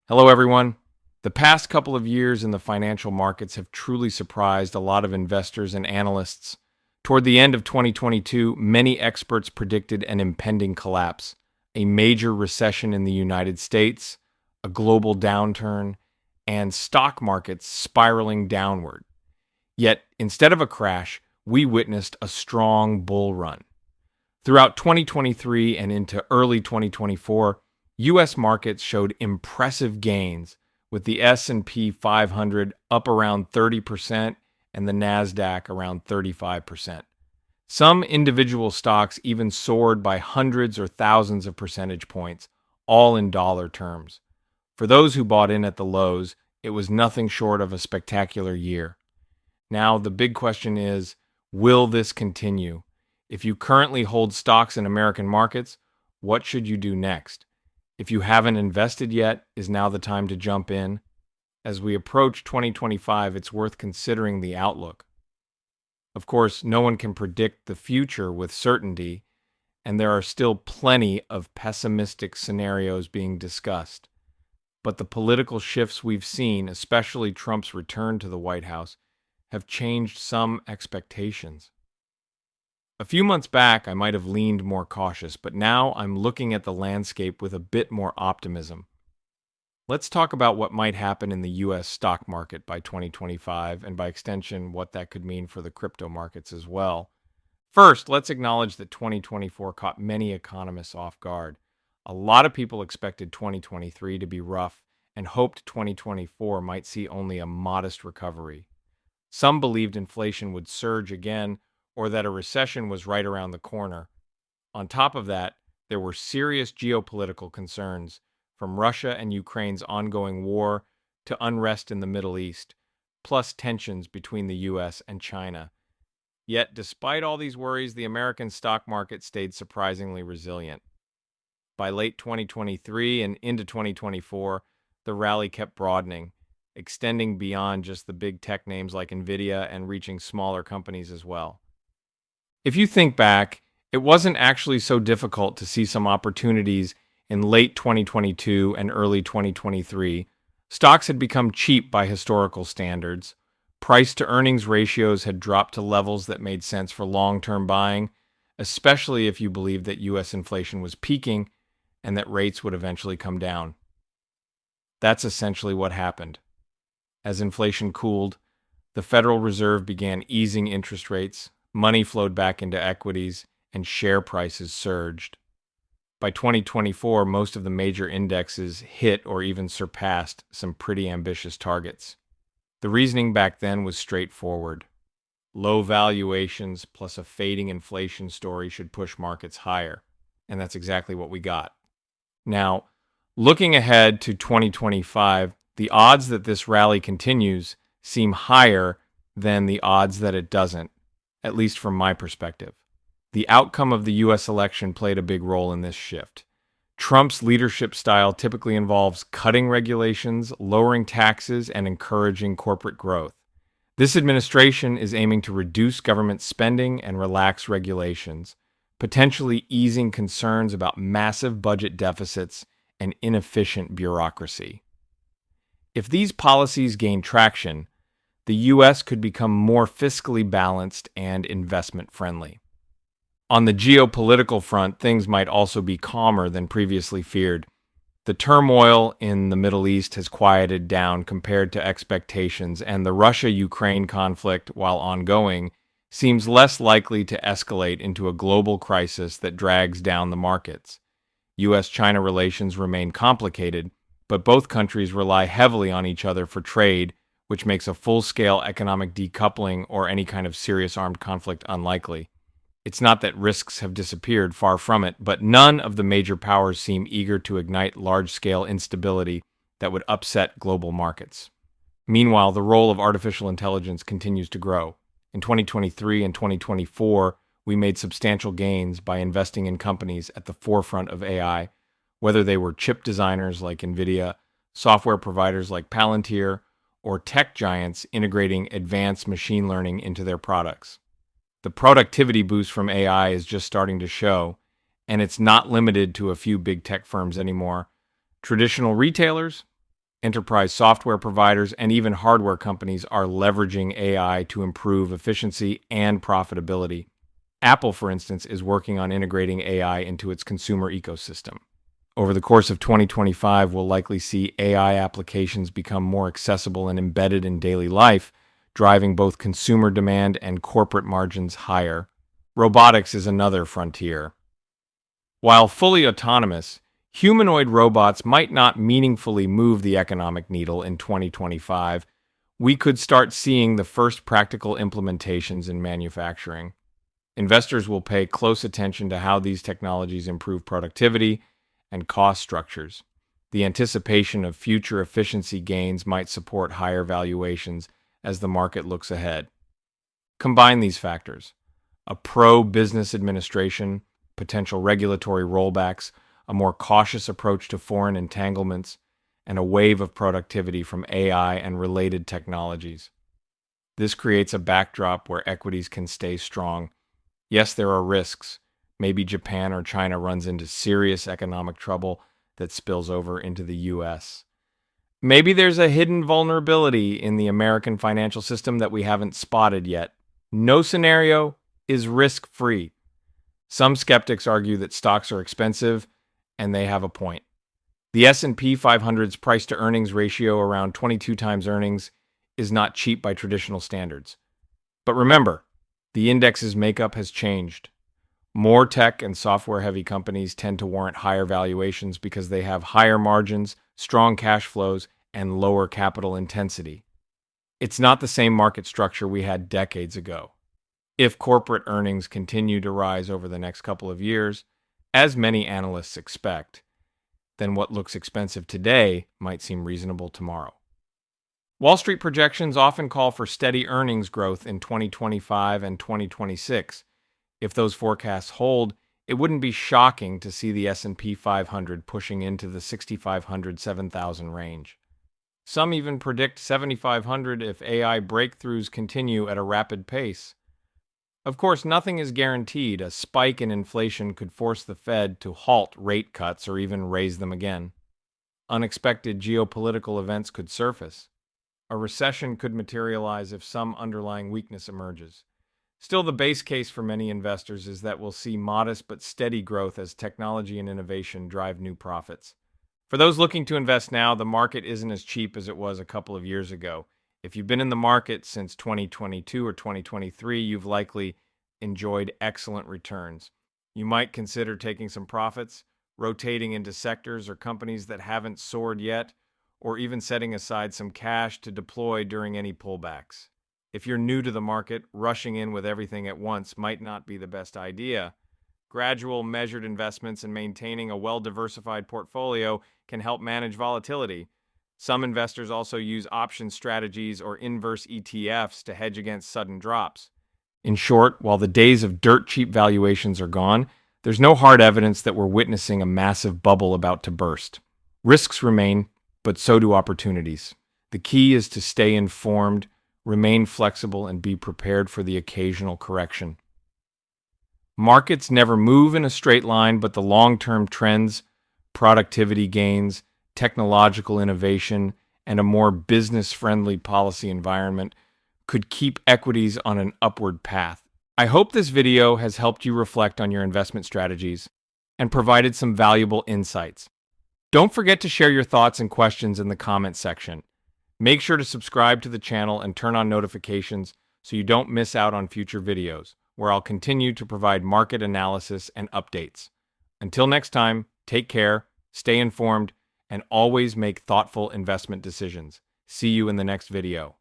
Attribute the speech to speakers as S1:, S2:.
S1: Hello, everyone. The past couple of years in the financial markets have truly surprised a lot of investors and analysts. Toward the end of 2022, many experts predicted an impending collapse, a major recession in the United States, a global downturn, and stock markets spiraling downward. Yet, instead of a crash, we witnessed a strong bull run. Throughout 2023 and into early 2024, U.S. markets showed impressive gains, with the S&P 500 up around 30% and the Nasdaq around 35%. Some individual stocks even soared by hundreds or thousands of percentage points, all in dollar terms. For those who bought in at the lows, it was nothing short of a spectacular year. Now, the big question is, will this continue? If you currently hold stocks in American markets, what should you do next? If you haven't invested yet, is now the time to jump in? As we approach 2025, it's worth considering the outlook. Of course, no one can predict the future with certainty, and there are still plenty of pessimistic scenarios being discussed. But the political shifts we've seen, especially Trump's return to the White House, have changed some expectations. A few months back, I might have leaned more cautious, but now I'm looking at the landscape with a bit more optimism. Let's talk about what might happen in the U.S. stock market by 2025, and by extension, what that could mean for the crypto markets as well. First, let's acknowledge that 2024 caught many economists off guard. A lot of people expected 2023 to be rough and hoped 2024 might see only a modest recovery. Some believed inflation would surge again, or that a recession was right around the corner. On top of that, there were serious geopolitical concerns, from Russia and Ukraine's ongoing war to unrest in the Middle East, plus tensions between the US and China. Yet, despite all these worries, the American stock market stayed surprisingly resilient. By late 2023 and into 2024, the rally kept broadening, extending beyond just the big tech names like Nvidia and reaching smaller companies as well. If you think back, it wasn't actually so difficult to see some opportunities in late 2022 and early 2023. Stocks had become cheap by historical standards. Price-to-earnings ratios had dropped to levels that made sense for long-term buying, especially if you believed that U.S. inflation was peaking and that rates would eventually come down. That's essentially what happened. As inflation cooled, the Federal Reserve began easing interest rates, money flowed back into equities, and share prices surged. By 2024, most of the major indexes hit or even surpassed some pretty ambitious targets. The reasoning back then was straightforward. Low valuations plus a fading inflation story should push markets higher, and that's exactly what we got. Now, looking ahead to 2025, the odds that this rally continues seem higher than the odds that it doesn't, at least from my perspective. The outcome of the U.S. election played a big role in this shift. Trump's leadership style typically involves cutting regulations, lowering taxes, and encouraging corporate growth. This administration is aiming to reduce government spending and relax regulations, potentially easing concerns about massive budget deficits and inefficient bureaucracy. If these policies gain traction, the U.S. could become more fiscally balanced and investment-friendly. On the geopolitical front, things might also be calmer than previously feared. The turmoil in the Middle East has quieted down compared to expectations, and the Russia-Ukraine conflict, while ongoing, seems less likely to escalate into a global crisis that drags down the markets. U.S.-China relations remain complicated, but both countries rely heavily on each other for trade, which makes a full-scale economic decoupling or any kind of serious armed conflict unlikely. It's not that risks have disappeared, far from it, but none of the major powers seem eager to ignite large-scale instability that would upset global markets. Meanwhile, the role of artificial intelligence continues to grow. In 2023 and 2024, we made substantial gains by investing in companies at the forefront of AI, whether they were chip designers like Nvidia, software providers like Palantir, or tech giants integrating advanced machine learning into their products. The productivity boost from AI is just starting to show, and it's not limited to a few big tech firms anymore. Traditional retailers, Enterprise software providers and even hardware companies are leveraging AI to improve efficiency and profitability. Apple, for instance, is working on integrating AI into its consumer ecosystem. Over the course of 2025, we'll likely see AI applications become more accessible and embedded in daily life, driving both consumer demand and corporate margins higher. Robotics is another frontier. While fully autonomous, humanoid robots might not meaningfully move the economic needle in 2025. We could start seeing the first practical implementations in manufacturing. Investors will pay close attention to how these technologies improve productivity and cost structures. The anticipation of future efficiency gains might support higher valuations as the market looks ahead. Combine these factors: a pro-business administration, potential regulatory rollbacks, a more cautious approach to foreign entanglements, and a wave of productivity from AI and related technologies. This creates a backdrop where equities can stay strong. Yes, there are risks. Maybe Japan or China runs into serious economic trouble that spills over into the US. Maybe there's a hidden vulnerability in the American financial system that we haven't spotted yet. No scenario is risk-free. Some skeptics argue that stocks are expensive, and they have a point. The S&P 500's price-to-earnings ratio around 22 times earnings is not cheap by traditional standards. But remember, the index's makeup has changed. More tech and software-heavy companies tend to warrant higher valuations because they have higher margins, strong cash flows, and lower capital intensity. It's not the same market structure we had decades ago. If corporate earnings continue to rise over the next couple of years, as many analysts expect, then what looks expensive today might seem reasonable tomorrow. Wall Street projections often call for steady earnings growth in 2025 and 2026. If those forecasts hold, it wouldn't be shocking to see the S&P 500 pushing into the 6,500-7,000 range. Some even predict 7,500 if AI breakthroughs continue at a rapid pace. Of course, nothing is guaranteed. A spike in inflation could force the Fed to halt rate cuts or even raise them again. Unexpected geopolitical events could surface. A recession could materialize if some underlying weakness emerges. Still, the base case for many investors is that we'll see modest but steady growth as technology and innovation drive new profits. For those looking to invest now, the market isn't as cheap as it was a couple of years ago. If you've been in the market since 2022 or 2023, you've likely enjoyed excellent returns. You might consider taking some profits, rotating into sectors or companies that haven't soared yet, or even setting aside some cash to deploy during any pullbacks. If you're new to the market, rushing in with everything at once might not be the best idea. Gradual, measured investments and maintaining a well-diversified portfolio can help manage volatility. Some investors also use option strategies or inverse ETFs to hedge against sudden drops. In short, while the days of dirt-cheap valuations are gone, there's no hard evidence that we're witnessing a massive bubble about to burst. Risks remain, but so do opportunities. The key is to stay informed, remain flexible, and be prepared for the occasional correction. Markets never move in a straight line, but the long-term trends, productivity gains, technological innovation, and a more business-friendly policy environment could keep equities on an upward path. I hope this video has helped you reflect on your investment strategies and provided some valuable insights. Don't forget to share your thoughts and questions in the comments section. Make sure to subscribe to the channel and turn on notifications so you don't miss out on future videos, where I'll continue to provide market analysis and updates. Until next time, take care, stay informed, and always make thoughtful investment decisions. See you in the next video.